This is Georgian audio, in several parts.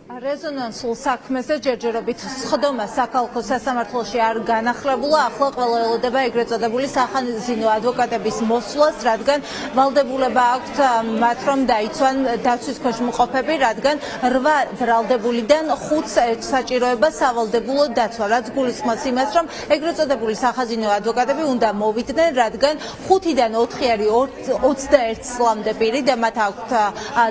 რეზონანსულ საქმეზე ჯერჯერობით სხდომა საქალაქო სასამართლოში არ განახლებულა, ახლა ყველა ელოდება ეგრეთ წოდებული სახაზინო ადვოკატების მოსვლას, რადგან ვალდებულება აქვთ მათ რომ დაიცვან დაცვის ქვეშ მყოფები, რადგან 8 ბრალდებულიდან 5 საჭიროება სავალდებულო დაცვა, რაც გულისხმობს იმას, რომ ეგრეთ წოდებული სახაზინო ადვოკატები უნდა მოვიდნენ, რადგან 5-დან 4 არის 21 წლამდე პირი და მათ აქვთ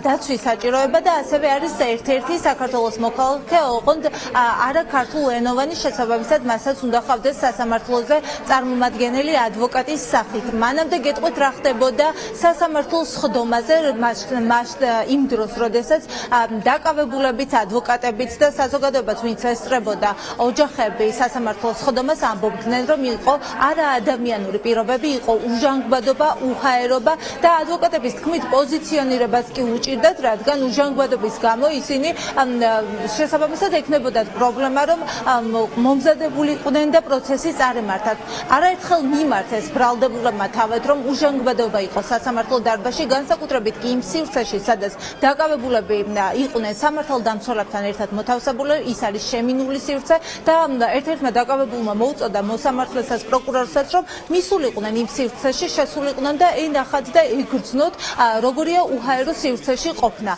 დაცვის საჭიროება და ასევე არის ერთ-ერთი საქართველოს მოქალაქე, ოღონდ არა ქართულენოვანი, შესაბამისად მასაც უნდა ხავდეს სასამართლოზე წარმომადგენელი ადვოკატის სახით. მანამდე გეტყვით რა ხდებოდა სასამართლოს სხდომაზე იმ დროს, როდესაც დაკავებულებიც, ადვოკატებიც და საზოგადოებაც, ვინც ესწრებოდა ოჯახები სასამართლოს სხდომას, ამბობდნენ, რომ იყო არაადამიანური პირობები, იყო უჟანგბადობა, უჰაერობა და ადვოკატების თქმით პოზიციონირებას კი უჭირდათ, რადგან უჟანგბადობის გამო ისინი შესაბამისად ექნებოდათ პრობლემა, რომ მომზადებულიყვნენ და პროცესი წარემართათ. არაერთხელ მიმართეს ბრალდებულებმა თავად, რომ უჟანგბადობა იყო სასამართლო დარბაზში, განსაკუთრებით კი იმ სივრცეში, სადაც დაკავებულები იყვნენ სამართალდამცველებთან ერთად მოთავსებული, ის არის შემინული სივრცე და ერთ-ერთმა დაკავებულმა მოუწოდა მოსამართლესაც, პროკურორსაც, რომ მისულიყვნენ იმ სივრცეში, შესულიყვნენ და ენახათ და იგრძნოთ, როგორია უჰაერო სივრცეში ყოფნა.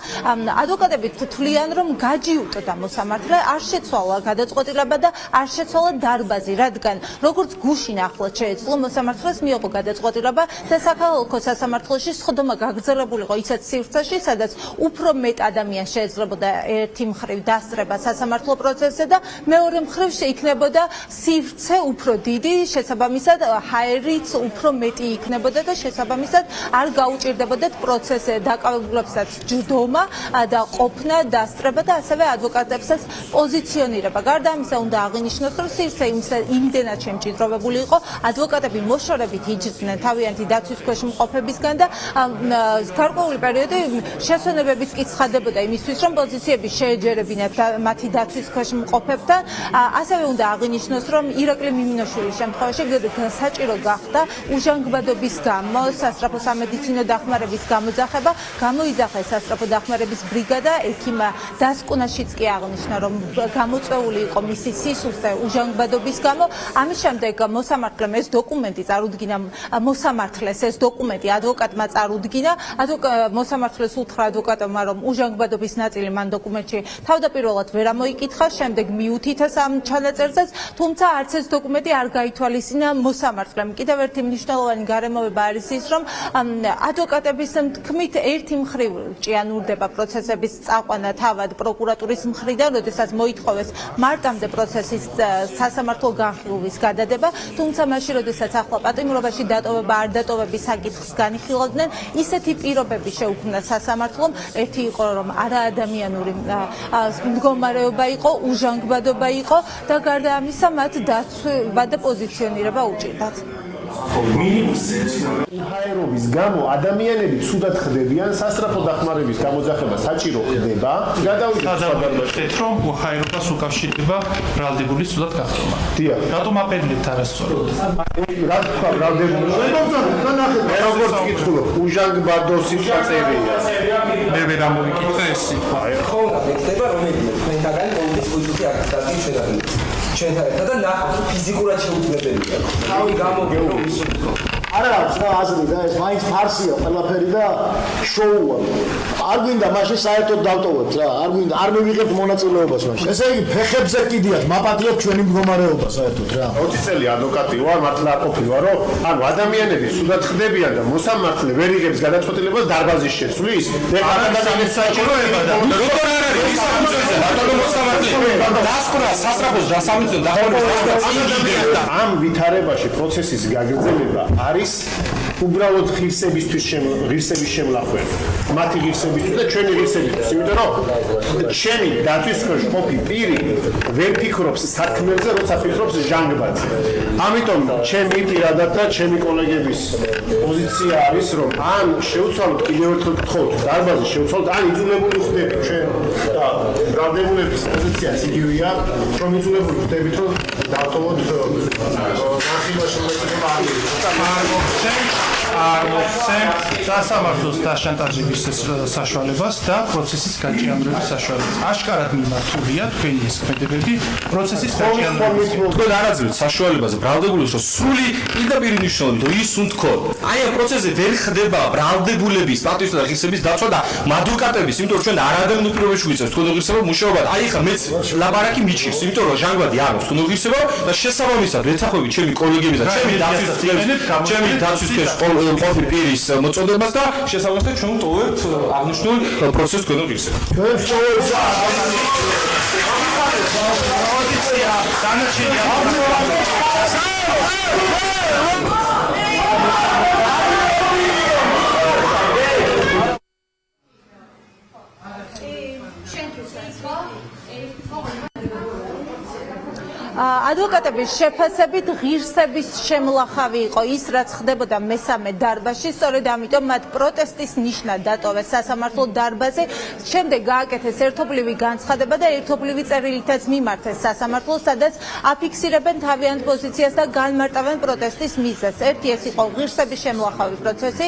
ადვოკატები თვლიან, რომ გაჯიუტდა მოსამართლე, არ შეცვალა გადაწყვეტილება და არ შეცვალა დარბაზი, რადგან როგორც გუშინ ახლად შეეძლო მოსამართლეს მიიღო გადაწყვეტილება და საქალაქო სასამართლოში სხდომა გაგრძელებულიყო ისეთ სივრცეში, სადაც უფრო მეტ ადამიანს შეეძლებოდა ერთი მხრივ დასწრება სასამართლო პროცესზე და მეორე მხრივ შეიქნებოდა სივრცე უფრო დიდი, შესაბამისად ჰაერიც უფრო მეტი იქნებოდა და შესაბამისად არ გაუჭირდებოდათ პროცესზე დაკავებულებსაც ჯდომა და ყოფნა, დასწრება და ასევე ადვოკატებსაც პოზიციონირება. გარდა ამისა, უნდა აღინიშნოს, რომ სივრცე იმდენად შემჭიდროვებული იყო, ადვოკატები მოშორებით იჯდნენ თავიანთი დაცვის ქვეშ მყოფებისგან და გარკვეული პერიოდი შესვენებებიც კი ცხადდებოდა იმისთვის, რომ პოზიციები შეეჯერებინათ მათი დაცვის ქვეშ მყოფებთან. ასევე უნდა აღინიშნოს, რომ ირაკლი მიმინოშვილის შემთხვევაში საჭირო გახდა უჟანგბადობის გამო სასწრაფო სამედიცინო დახმარების გამოძახება, გამოიძახეს სასწრაფო დახმარების ბრიგადა, ექიმა დასკვნაშიც კი აღნიშნა, რომ გამოწვეული იყო მისი სისუსტე უჟანგბადობის გამო. ამის შემდეგ მოსამართლემ ეს დოკუმენტი წარუდგინა, მოსამართლეს ეს დოკუმენტი ადვოკატმა წარუდგინა. მოსამართლეს უთხრა ადვოკატმა, რომ უჟანგბადობის ნაწილი მან დოკუმენტში თავდაპირველად ვერ ამოიკითხა, შემდეგ მიუთითეს ამ ჩანაწერზეც, თუმცა არც ეს დოკუმენტი არ გაითვალისწინა მოსამართლემ. კიდევ ერთი მნიშვნელოვანი გარემოება არის ის, რომ ადვოკატების თქმით ერთი მხრივ ჭიანურდება პროცესების წაყვანა თავად პროკურატურის მხრიდან, როდესაც მოითხოვეს მარტამდე პროცესის სასამართლო განხილვის გადადება, თუმცა მაშინ, როდესაც ახლა პატიმრობაში დატოვება არ დატოვების საკითხს განიხილავდნენ, ისეთი პირობები შეუქმნა სასამართლომ, ერთი იყო, რომ არაადამიანური მდგომარეობა იყო, უჟანგბადობა იყო და გარდა ამისა, მათ დაცვა და პოზიციონირება უჭირდათ. უჰაერობის გამო ადამიანები ცუდად ხდებიან, სასწრაფო დახმარების გამოძახება საჭირო ხდება. გადავიდეთ, რომ უჰაერობას უკავშირდება ბრალდებული ცუდად გახდომა. დიახ. რატომ აპერნებთ არასწორად? რა თქვა ბრალდებული? მე როგორც ვკითხულობ, უჟანგბადოსი წაწერია. მე ვერ ამოვიკითხე ეს სიტყვა. ხო, ხდება რომელიმე თქვენთაგან მომდის უჯუხი აქტივი შეგაგდით. ჩვენთან ერთად და ნახავთ ფიზიკურად შეუძლებელია. თავი გამოგეო ისო. არა აქვს რა აზრი და ეს მაინც ფარსია ყველაფერი და შოუა. არ გვინდა მაშინ საერთოდ დავტოვოთ რა. არ გვინდა, არ მივიღებთ მონაწილეობას მაშინ. ესე იგი ფეხებზე კიდიათ, მაპატიოთ ჩვენი მდგომარეობა საერთოდ რა. 20 წელი ადვოკატი ვარ, მართლა არ ყოფილვარ, რომ ანუ ადამიანები სუდად ხდებიან და მოსამართლე ვერ იღებს გადაწყვეტილებას დარბაზის შეცვლის. ადამიანის საჭიროება და როგორ არ არის ის ამბობენ ბატონო მოსამართლე დასკვნა სასწრაფოს დასამეცნიერო დახმარების ამ ვითარებაში პროცესის გაგრძელება არის უბრალოდ ღირსების შემლახველი. მათი ღირსებისთვის და ჩვენი ღირსებისთვის, იმიტომ რომ ჩემი დაცვის ქვეშ ყოფი პირი ვერ ფიქრობს საქმეზე, როცა ფიქრობს ჟანგბადზე. ამიტომ ჩემი პირადად და ჩემი კოლეგების პოზიცია არის, რომ ან შევცვალოთ, კიდევ ერთხელ გთხოვთ, დარბაზი შევცვალოთ, ან იძულებული ხდებით ჩვენ და ბრალდებულების პოზიციაც იგივეა, რომ იძულებული ხდებით, რომ დავტოვოთ განხილვა შემოეცემა არის. არ მოხსენ სასამართლოს დაშანტაჟების საშუალებას და პროცესის გაჭიანურების საშუალებას. აშკარად მიმართულია თქვენი ეს ქმედებები პროცესის გაჭიანურების. თქვენ არ აძლევთ საშუალებას ბრალდებულებს, რომ სრული პირდაპირ მნიშვნელობით ის უნთქო. აი ამ პროცესზე ვერ ხდება ბრალდებულების სტატუსის და ღირსების დაცვა და ადვოკატების, იმიტომ რომ ჩვენ არ ადამიანურ პირობებში ვიცით თქვენ ღირსება მუშაობა. აი ხა მეც ლაბარაკი მიჩის, იმიტომ რომ ჟანგბადი არ აქვს თქვენ ღირსება და შესაბამისად ვეცახვევი ჩემი კოლეგების და ჩემი დაცვის წრეს ყოფილი პირის მოწოდებას და შესაბამისად ჩვენ ვტოვებთ აღნიშნულ პროცესს თქვენ ღირსება. ჩვენ ვტოვებთ ადვოკატების შეფასებით ღირსების შემლახავი იყო ის, რაც ხდებოდა მესამე დარბაზში, სწორედ ამიტომ მათ პროტესტის ნიშნა დატოვეს სასამართლო დარბაზი. შემდეგ გააკეთეს ერთობლივი განცხადება და ერთობლივი წერილითაც მიმართეს სასამართლოს, სადაც აფიქსირებენ თავიანთ პოზიციას და განმარტავენ პროტესტის მიზეზს. ერთი ეს იყო ღირსების შემლახავი პროცესი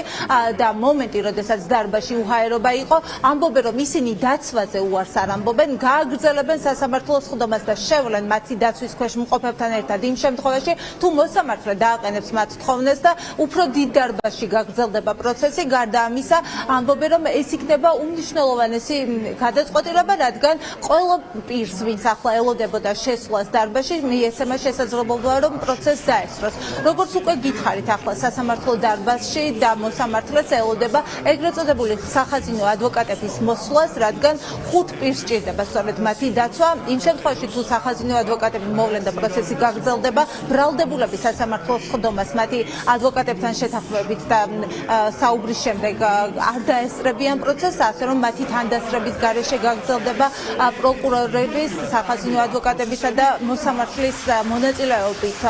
და მომენტი, როდესაც დარბაზში უჰაერობა იყო, ამბობენ, რომ ისინი დაცვაზე უარს არ ამბობენ, გააგრძელებენ სასამართლოს ხდომას და შევლენ მათი დაცვის ქვეშ მყოფებთან ერთად იმ შემთხვევაში, თუ მოსამართლე დააყენებს მათ თხოვნას და უფრო დიდ დარბაზში გაგრძელდება პროცესი. გარდა ამისა, ამბობენ, რომ ეს იქნება უმნიშვნელოვანესი გადაწყვეტილება, რადგან ყველა პირს, ვინც ახლა ელოდებოდა შესვლას დარბაზში, მიეცემა შესაძლებლობა, რომ პროცესს დაესწროს. როგორც უკვე გითხარით, ახლა სასამართლო დარბაზში და მოსამართლეს ელოდება ეგრეთ წოდებული სახაზინო ადვოკატების მოსვლას, რადგან 5 პირს სჭირდება სწორედ მათი დაცვა. იმ შემთხვევაში, თუ სახაზინო ადვოკატები მოვლენ და პროცესი გაგრძელდება, ბრალდებულები სასამართლოს ხდომას მათი ადვოკატებთან შეთანხმებით და საუბრის შემდეგ არ დაესწრებიან პროცესს, ასე რომ მათი თანდასწრების გარეშე გაგრძელდება პროკურორების, სახაზინო ადვოკატებისა და მოსამართლის მონაწილეობით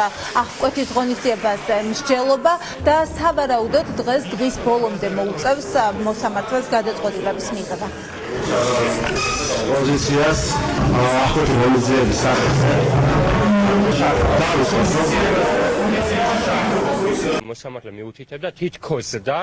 აღკვეთის ღონისძიებაზე მსჯელობა და სავარაუდოდ დღის ბოლომდე მოუწევს მოსამართლეს გადაწყვეტილების მიღება. პოზიციას აღკვეთის ღონისძიების სახეზე მოსამართლე მიუთითებდა თითქოს და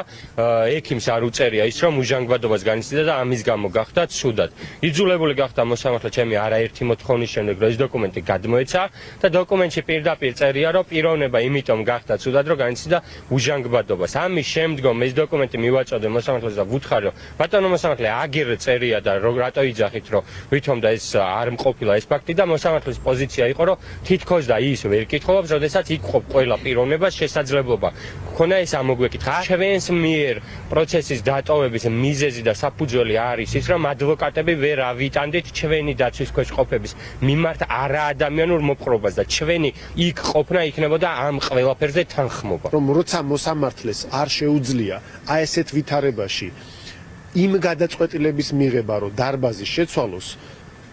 ექიმს არ უწერია ის, რომ უჟანგბადობას განიცდიდა და ამის გამო გახდა ცუდად. იძულებული გახდა მოსამართლე ჩემი არაერთი მოთხოვნის შემდეგ, რომ ეს დოკუმენტი გადმოეცა და დოკუმენტში პირდაპირ წერია, რომ პიროვნება იმიტომ გახდა ცუდად, რომ განიცდიდა უჟანგბადობას. ამის შემდგომ ეს დოკუმენტი მივაწოდე მოსამართლეს და ვუთხარი, რომ ბატონო მოსამართლე აგერ წერია და რატო იძახით, რომ ვითომ და ეს არ მყოფილა ეს ფაქტი და მოსამართლის პოზიცია იყო, რომ თითქოს და ის ვერ კითხულობს, როდესაც იქ ყველა პიროვნებას შესაძლებლობა ქონა ეს ამოგვეკითხა. ჩვენს მიერ პროცესის დატოვების მიზეზი და საფუძველი არის ის, რომ ადვოკატები ვერ ავიტანდით ჩვენი დაცვის ქვეშ ყოფების მიმართ არაადამიანურ მოპყრობას და ჩვენი იქ ყოფნა იქნებოდა ამ ყველაფერზე თანხმობა. რომ როცა მოსამართლეს არ შეუძლია აი ესეთ ვითარებაში იმ გადაწყვეტილების მიღება, რომ დარბაზი შეცვალოს,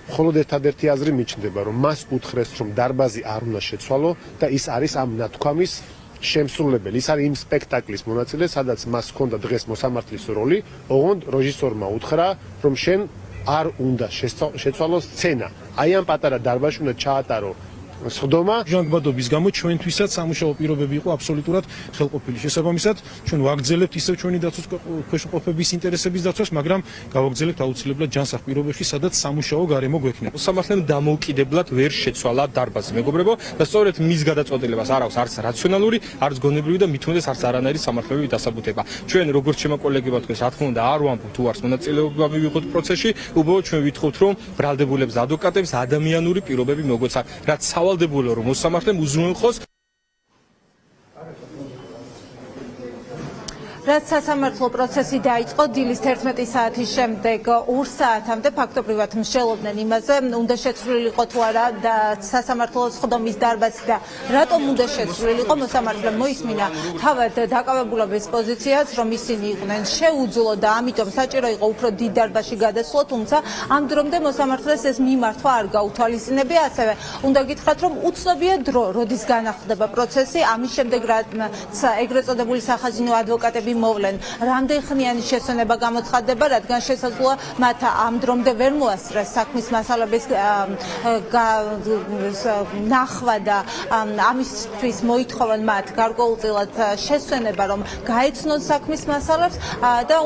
მხოლოდ ერთადერთი აზრი მიჩნდება, რომ მას უთხრეს, რომ დარბაზი არ უნდა შეცვალო და ის არის ამ ნათქვამის შემსრულებელი. ის არის იმ სპექტაკლის მონაწილე, სადაც მას ჰქონდა დღეს მოსამართლის როლი, ოღონდ რეჟისორმა უთხრა, რომ შენ არ უნდა შეცვალოს სცენა. აი ამ პატარა დარბაზში უნდა ჩაატარო სხდომა. ჟანგბადობის გამო ჩვენთვისაც სამუშაო პირობები იყო აბსოლუტურად ხელყოფილი. შესაბამისად, ჩვენ ვაგრძელებთ ისევ ჩვენი დაცვის ქვეშ მყოფების ინტერესების დაცვას, მაგრამ გავაგრძელებთ აუცილებლად ჯანსაღ პირობებში, სადაც სამუშაო გარემო გვექნება. მოსამართლემ დამოუკიდებლად ვერ შეცვალა დარბაზი, მეგობრებო, და სწორედ მის გადაწყვეტილებას არ აქვს არც რაციონალური, არც გონებრივი და მით უმეტეს არც არანაირი სამართლებრივი დასაბუთება. ჩვენ როგორც ჩემო კოლეგებმა თქვენს, რა თქმა უნდა, არ ვამბობთ თუ არც მონაწილეობა მივიღოთ პროცესში, უბრალოდ ჩვენ ვითხოვთ, რომ ბრალდებულებს ადვოკატებს ადამიანური პირობები მოგოცან, რაც ვალდებულო რომ მოსამართლემ უზრუნველყოს რაც სასამართლო პროცესი დაიწყო დილის 11 საათის შემდეგ 2 საათამდე ფაქტობრივად მსჯელობდნენ იმაზე, უნდა შეცვლილიყო თუ არა და სასამართლოს ხდომის დარბაზი და რატომ უნდა შეცვლილიყო. მოსამართლემ მოისმინა თავად დაკავებულების პოზიციაც, რომ ისინი იყვნენ შეუძლო და ამიტომ საჭირო იყო უფრო დიდ დარბაზში გადასვლა, თუმცა ამ დრომდე მოსამართლეს ეს მიმართვა არ გაუთვალისწინებია. ასევე უნდა გითხრათ, რომ უცნობია დრო, როდის განახლდება პროცესი. ამის შემდეგ რაც ეგრეთ წოდებული სახაზინო ადვოკატები მოვლენ, რამდენხნიანი შესვენება გამოცხადდება, რადგან შესაძლოა მათ ამ დრომდე ვერ მოასწრეს საქმის მასალების ნახვა და ამისთვის მოითხოვენ მათ გარკვეულწილად შესვენება, რომ გაეცნონ საქმის მასალებს და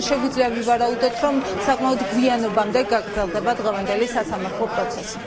შეგვიძლია ვივარაუდოთ, რომ საკმაოდ გვიანობამდე გაგრძელდება დღევანდელი სასამართლო პროცესი.